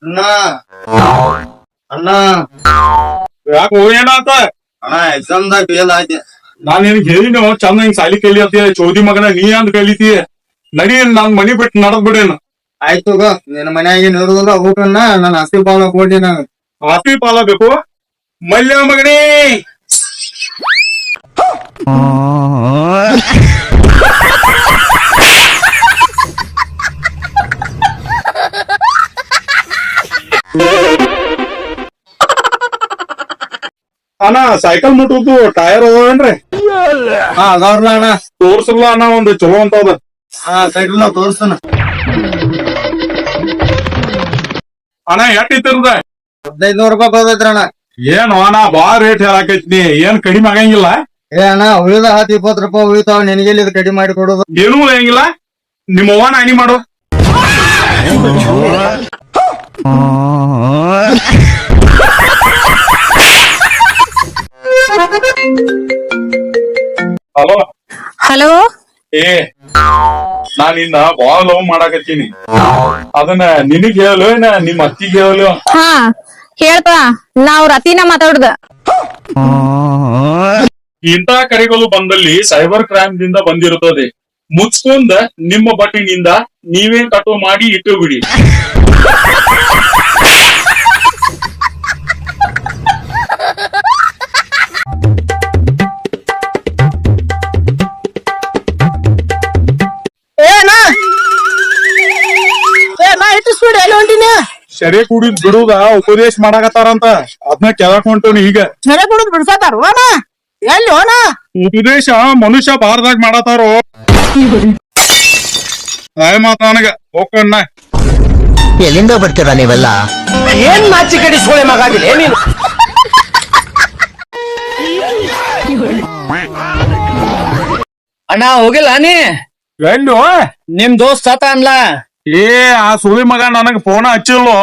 ಅಣ್ಣ ಅಣ್ಣ ಯಾಕೆ ಏನಾತ ಅಣ್ಣ ಎಕ್ಸಾಮ್ದಾಗ ಫೇಲ್ ಆಯ್ತು. ನಾನ್ ನಿನಗೆ ಹೇಳಿನ ಚಂದ ಹಿಂಗ್ ಸಾಲಿ ಕಲಿ ಅಂತ ಚೌದಿ ಮಗನ ನೀ ಅಂದ್ ಕಲಿತಿ. ನಡಿ ನಾನ್ ಮನಿ ಬಿಟ್ಟು ನಡದ್ ಬಿಡೇನ. ಆಯ್ತು ನಿನ್ನ ಮನ್ಯಾಗ ನೋಡುದಿಲ್ಲ ಊಟನ್ನ ನಾನು ಹಸಿ ಪಾಲ ಕೊಡ್ತೀನಿ ನಾನು. ಆಪಿ ಪಾಲ ಬೇಕು ಮಲ್ಯ ಮಗನೇ. ಅಣ್ಣ ಸೈಕಲ್ ಮುಟ್ಟುದು ಟೈರ್ ಅದಾವೇನ್ರಿ? ಹಾ ಅದಾವ್ರಲ್ಲ ಅಣ್ಣ. ತೋರ್ಸಲ್ಲ ಅಣ್ಣ ಒಂದು ಚಲೋ ಅಂತ ಅದ. ಹಾ ಸೈಕಲ್ ತೋರಿಸ್ತಾನ. ಅಣ್ಣ ಎಷ್ಟ್ ಇತ್ತಿರದ? 1500 ರೂಪಾಯಿ ಬರ್ತೈತ್ರಿ ಅಣ್ಣ. ಏನು ಅಣ್ಣ ಬಾಳ ರೇಟ್ ಹೇಳಾಕೈತಿ, ಏನ್ ಕಡಿಮೆ ಆಗಂಗಿಲ್ಲ? ಏ ಅಣ್ಣ ಉಳಿದ 10-20 ರೂಪಾಯಿ ಉಳಿತಾವ, ನಿನಗೆಲ್ಲಿ ಇದು ಕಡಿಮೆ ಮಾಡಿ ಕೊಡೋದು? ಏನೂ ಉಳಿಯಂಗಿಲ್ಲ. ನಿಮ್ಮ ಅವ್ವನ ಹನಿ ಮಾಡು. Hello hello. ಏ ನಾನ್ ನಿನ್ನ ಬಾಳ ಲವ್ ಮಾಡಾಕತ್ತೀನಿ. ಅದನ್ನ ನಿನಗ್ ಹೇಳು ನಿಮ್ ಅತ್ತಿಗೆ ಹೇಳು. ಹಾ ಹೇಳ್ಪ, ನಾವ್ ರತಿನ ಮಾತಾಡುದ. ಇಂಥ ಕರೆಗಳು ಬಂದಲ್ಲಿ ಸೈಬರ್ ಕ್ರೈಮ್ ದಿಂದ ಬಂದಿರುತ್ತದೆ. ಮುಚ್ಕೊಂಡ ನಿಮ್ಮ ಬಟ್ಟಿನಿಂದ ನೀವೇ ಕಟೋ ಮಾಡಿ ಇಟ್ಟು ಬಿಡಿ. ಸೆರೆ ಕುಡಿದ್ ಬಿಡುದ ಉಪದೇಶ ಮಾಡಾಕತ್ತಾರಂತ, ಅದನ್ನ ಕೆಳಕ್ ಹೊಂಟೋನಿ ಈಗ. ಸೆರೆ ಕುಡಿದ್ ಬಿಡ್ಸತಾರ ಎಲ್ಲಿ ಹೋಣ? ಉಪದೇಶ ಮನುಷ್ಯ ಬಾರದಾಗ ಮಾಡತಾರೋ. ಮಾತ ನನಗ ಹೋಗ್ಕಣ್ಣ. ಎಲ್ಲಿಂದ ಬರ್ತೀರಾ ನೀವೆಲ್ಲ? ಏನ್ ನಾಚಿ ಕಡಿ ಸೋಳೆ ಮಗಾಗಿಲ್ಲ ನೀನು. ಅಣ್ಣ ಹೋಗಿಲ್ಲ ನೀ? ಎಲ್ಲೋ ನಿಮ್ ದೋಸ್ತ್ ಆತ ಅನ್ಲ? ಏ ಆ ಸುಳಿ ಮಗ ನನಗ್ ಫೋನ್ ಹಚ್ಚಿಲ್ಲೋ.